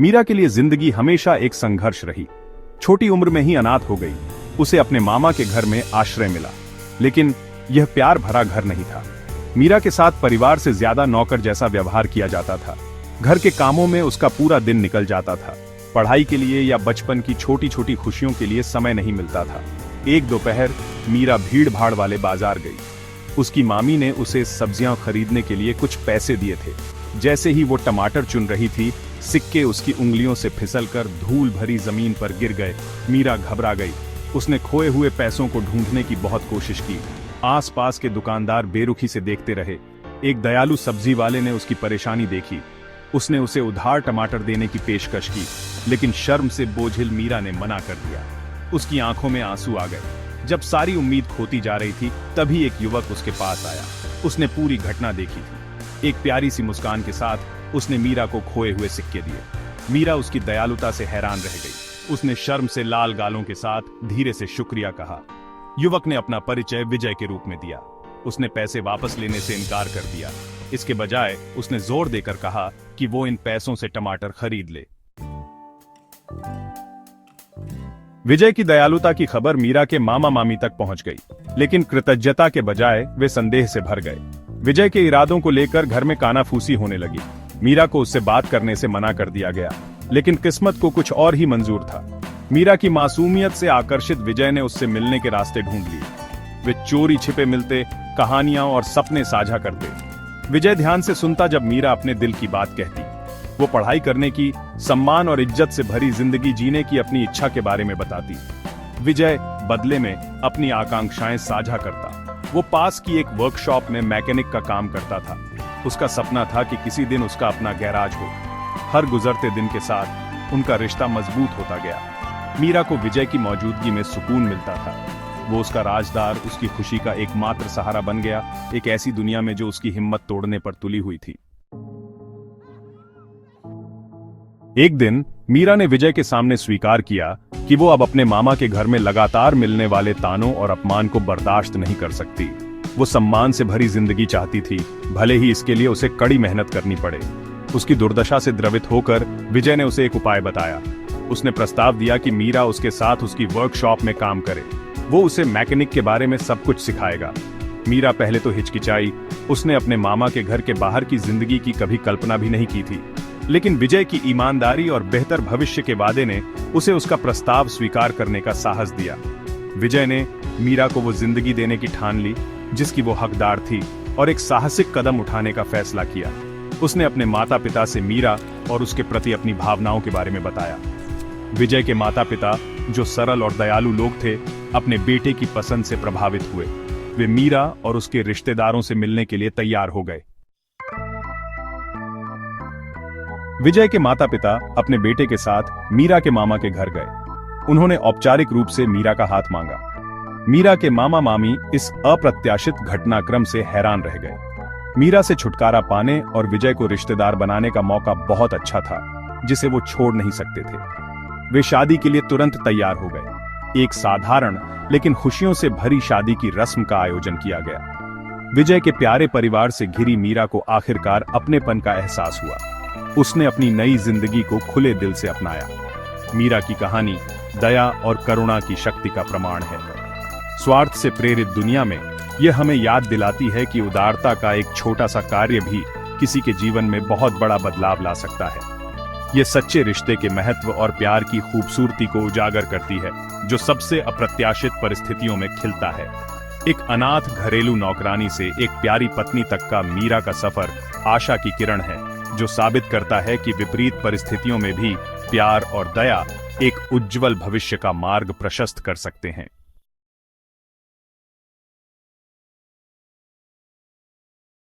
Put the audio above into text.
मीरा के लिए जिंदगी हमेशा एक संघर्ष रही। छोटी उम्र में ही अनाथ हो गई। उसे अपने मामा के घर में आश्रय मिला, लेकिन यह प्यार भरा घर नहीं था। मीरा के साथ परिवार से ज्यादा नौकर जैसा व्यवहार किया जाता था। घर के कामों में उसका पूरा दिन निकल जाता था। पढ़ाई के लिए या बचपन की छोटी छोटी खुशियों के लिए समय नहीं मिलता था। एक दोपहर मीरा भीड़ भाड़ वाले बाजार गई। उसकी मामी ने उसे सब्जियां खरीदने के लिए कुछ पैसे दिए थे। जैसे ही वो टमाटर चुन रही थी, सिक्के उसकी उंगलियों से फिसलकर धूल भरी जमीन पर गिर गए। मीरा घबरा गई। उसने खोए हुए पैसों को ढूंढने की बहुत कोशिश की। आसपास के दुकानदार बेरुखी से देखते रहे। एक दयालु सब्जी वाले ने उसकी परेशानी देखी। उसने उसे उधार टमाटर देने की पेशकश की, लेकिन शर्म से बोझिल मीरा ने मना कर दिया। उसकी आंखों में आंसू आ गए। जब सारी उम्मीद खोती जा रही थी, तभी एक युवक उसके पास आया। उसने पूरी घटना देखी थी। एक प्यारी सी मुस्कान के साथ उसने मीरा को खोए हुए सिक्के दिए। मीरा उसकी दयालुता से हैरान रह गई। उसने शर्म से लाल गालों के साथ धीरे से शुक्रिया कहा। युवक ने अपना परिचय विजय के रूप में दिया। उसने पैसे वापस लेने से इनकार कर दिया। इसके बजाय उसने जोर देकर कहा कि वो इन पैसों से टमाटर खरीद ले। विजय की दयालुता की खबर मीरा के मामा मामी तक पहुंच गई, लेकिन कृतज्ञता के बजाय वे संदेह से भर गए। विजय के इरादों को लेकर घर में कानाफूसी होने लगी। मीरा को उससे बात करने से मना कर दिया गया, लेकिन किस्मत को कुछ और ही मंजूर था। मीरा की मासूमियत से आकर्षित विजय ने उससे मिलने के रास्ते ढूंढ लिए। वे चोरी छिपे मिलते, कहानियां और सपने साझा करते। विजय ध्यान से सुनता जब मीरा अपने दिल की बात कहती। वो पढ़ाई करने की, सम्मान और इज्जत से भरी जिंदगी जीने की अपनी इच्छा के बारे में बताती। विजय बदले में अपनी आकांक्षाएं साझा करता। वो पास की एक वर्कशॉप में मैकेनिक का काम करता था। उसका सपना था कि किसी दिन उसका अपना गैराज हो। हर गुजरते दिन के साथ उनका रिश्ता मजबूत होता गया। मीरा को विजय की मौजूदगी में सुकून मिलता था। वो उसका राजदार, उसकी खुशी का एकमात्र सहारा बन गया, एक ऐसी दुनिया में जो उसकी हिम्मत तोड़ने पर तुली हुई थी। एक दिन मीरा ने विजय के सामने स्वीकार किया कि वो अब अपने मामा के घर में लगातार मिलने वाले तानों और अपमान को बर्दाश्त नहीं कर सकती। वो सम्मान से भरी जिंदगी चाहती थी, भले ही इसके लिए उसे कड़ी मेहनत करनी पड़े। उसकी दुर्दशा से द्रवित होकर विजय ने उसे एक उपाय बताया। उसने प्रस्ताव दिया कि मीरा उसके साथ उसकी वर्कशॉप में काम करे। वो उसे मैकेनिक के बारे में सब कुछ सिखाएगा। मीरा पहले तो हिचकिचाई। उसने अपने मामा के घर के बाहर की जिंदगी की कभी कल्पना भी नहीं की थी, लेकिन विजय की ईमानदारी और बेहतर भविष्य के वादे ने उसे उसका प्रस्ताव स्वीकार करने का साहस दिया। विजय ने मीरा को वो जिंदगी देने की ठान ली जिसकी वो हकदार थी, और एक साहसिक कदम उठाने का फैसला किया। उसने अपने माता पिता से मीरा और उसके प्रति अपनी भावनाओं के बारे में बताया। विजय के माता पिता, जो सरल और दयालु लोग थे, अपने बेटे की पसंद से प्रभावित हुए। वे मीरा और उसके रिश्तेदारों से मिलने के लिए तैयार हो गए। विजय के माता पिता अपने बेटे के साथ मीरा के मामा के घर गए। उन्होंने औपचारिक रूप से मीरा का हाथ मांगा। मीरा के मामा मामी इस अप्रत्याशित घटनाक्रम से हैरान रह गए। मीरा से छुटकारा पाने और विजय को रिश्तेदार बनाने का मौका बहुत अच्छा था, जिसे वो छोड़ नहीं सकते थे। वे शादी के लिए तुरंत तैयार हो गए। एक साधारण लेकिन खुशियों से भरी शादी की रस्म का आयोजन किया गया। विजय के प्यारे परिवार से घिरी मीरा को आखिरकार अपनेपन का एहसास हुआ। उसने अपनी नई जिंदगी को खुले दिल से अपनाया। मीरा की कहानी दया और करुणा की शक्ति का प्रमाण है। स्वार्थ से प्रेरित दुनिया में यह हमें याद दिलाती है कि उदारता का एक छोटा सा कार्य भी किसी के जीवन में बहुत बड़ा बदलाव ला सकता है। यह सच्चे रिश्ते के महत्व और प्यार की खूबसूरती को उजागर करती है, जो सबसे अप्रत्याशित परिस्थितियों में खिलता है। एक अनाथ घरेलू नौकरानी से एक प्यारी पत्नी तक का मीरा का सफर आशा की किरण है, जो साबित करता है कि विपरीत परिस्थितियों में भी प्यार और दया एक उज्जवल भविष्य का मार्ग प्रशस्त कर सकते हैं।